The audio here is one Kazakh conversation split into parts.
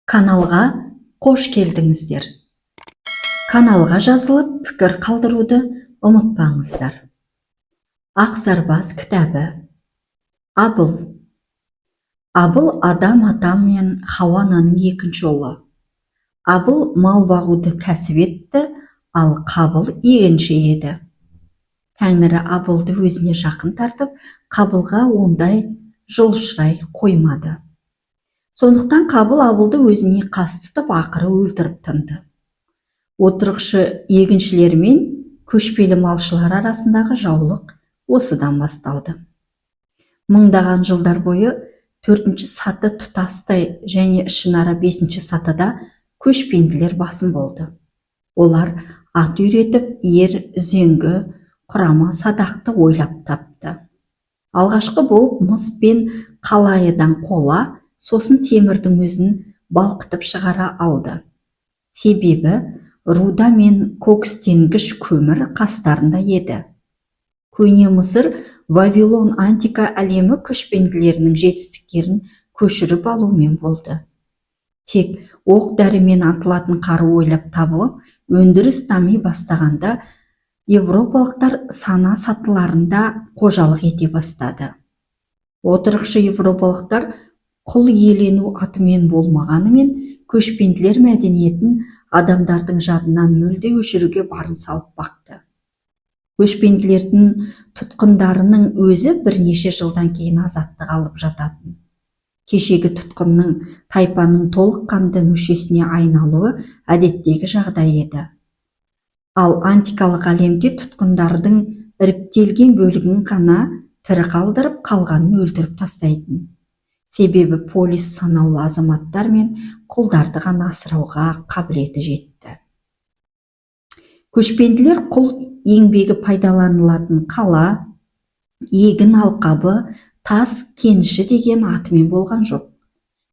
Каналға қош келдіңіздер. Каналға жазылып пікір қалдыруды ұмытпаңыздар. Ақсарбас кітабы. Абыл. Абыл Адам ата мен Хауа ананың екінші ұлы. Абыл мал бағуды кәсіп етті, ал Қабыл егінші еді. Тәңірі Абылды өзіне жақын тартып, Қабылға ондай жылшырай қоймады. Сондықтан Қабыл Абылды өзіне қас тұтып, ақыры өлтіріп тынды. Отырықшы егіншілер мен көшпелі малшылар арасындағы жаулық осыдан басталды. Мыңдаған жылдар бойы 4-ші саты тұтастай және ішінара 5-ші сатыда көшпенділер басым болды. Олар ат үйретіп, үзеңгі, құрама садақты ойлап тапты. Алғашқы болып мыс пен қалайыдан қола, сосын темірдің өзін балқытып шығара алды. Себебі руда мен кокстенгіш көмір қастарында еді. Көне Мысыр, Вавилон антика әлемі көшпенділерінің жетістіктерін көшіріп алумен болды. Тек оқ дәрімен атылатын қару ойлап табылып, өндіріс дами бастағанда европалықтар сана сатыларында қожалық ете бастады. Отырықшы европалықтар құл иелену атымен болмағанымен, көшпенділер мәдениетін адамдардың жадынан мүлде өшіруге барын салып бақты. Көшпенділердің тұтқындарының өзі бірнеше жылдан кейін азаттық алып жататын. Кешегі тұтқынның тайпаның толыққанды мүшесіне айналуы әдеттегі жағдай еді. Ал антикалық әлемде тұтқындардың іріктелген бөлігін ғана тірі қалдырып, қалғанын өлтіріп тастайтын. Себебі полис санаулы азаматтар мен құлдарды ғана асырауға қабілеті жетті. Көшпенділер құл еңбегі пайдаланылатын қала, егін алқабы, тас кеніші деген атымен болған жоқ.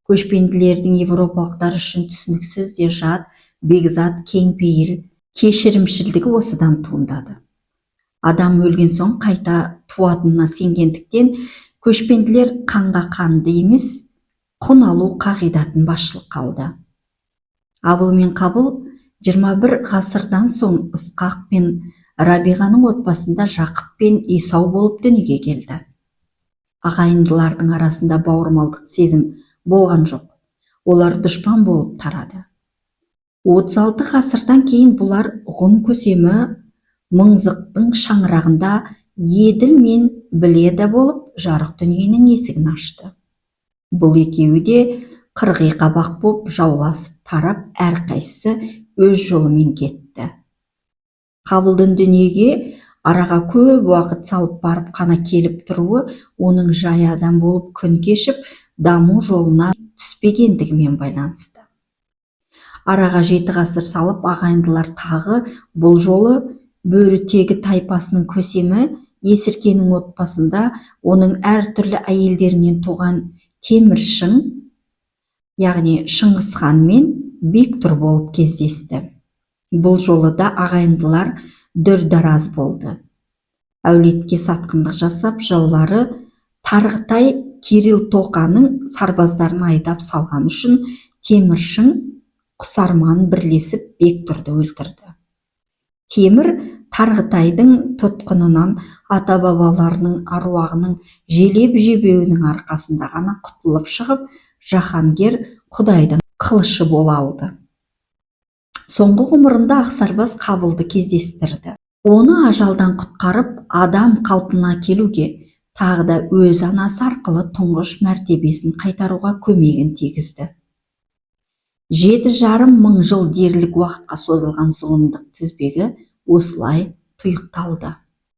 Көшпенділердің европалықтар үшін түсініксіз де жат, бекзат, кеңпейіл, кешірімшілдігі осыдан туындады. Адам өлген соң қайта туатынына сенгендіктен, көшпенділер қанға қанды емес, құн алу қағидатын басшылық қалды. Абыл мен Қабыл 21 ғасырдан соң Ысқақ пен Рабиғаның отбасында Жақып пен Исау болып дүниеге келді. Ағайындылардың арасында бауырмалдық сезім болған жоқ. Олар дұшпан болып тарады. 36 ғасырдан кейін бұлар ғұн көсемі Мыңзықтың шаңырағында Еділ мен Біледі болып жарық дүниенің есігін ашты. Бұл екеуі де қырғи қабақ боп жауласып тарап, әрқайсысы өз жолымен кетті. Қабылдың дүниеге араға көп уақыт салып барып қана келіп тұруы оның жай адам болып күн кешіп даму жолына түспегендігімен байланысты. Араға 7 ғасыр салып ағайындылар тағы бұл жолы Бөрітегі тайпасының көсемі Есіркенің отбасында оның әртүрлі әйелдерінен туған Теміршің, яғни Шыңғысхан мен Бектұр болып кездесті. Бұл жолы да ағайындылар дүрдараз болды. Әулетке сатқындық жасап, жаулары Тарғытай Кирилл Тоқаның сарбаздарын айдап салған үшін Теміршің Құсарман бірлесіп Бектұрды өлтірді. Темір Тарғытайдың тұтқынынан ата-бабаларының аруағының желеп-жебеуінің арқасында ғана құтылып шығып, Жаһангер Құдайдың қылышы бола алды. Соңғы ғұмырында Ақсарбас Қабылды кездестірді. Оны ажалдан құтқарып, адам қалпына келуге, тағы да өз анасы арқылы тұңғыш мәртебесін қайтаруға көмегін тигізді. 7,5 мың жыл дерлік уақытқа созылған зұлымдық тізбегі осылай тұйықталды.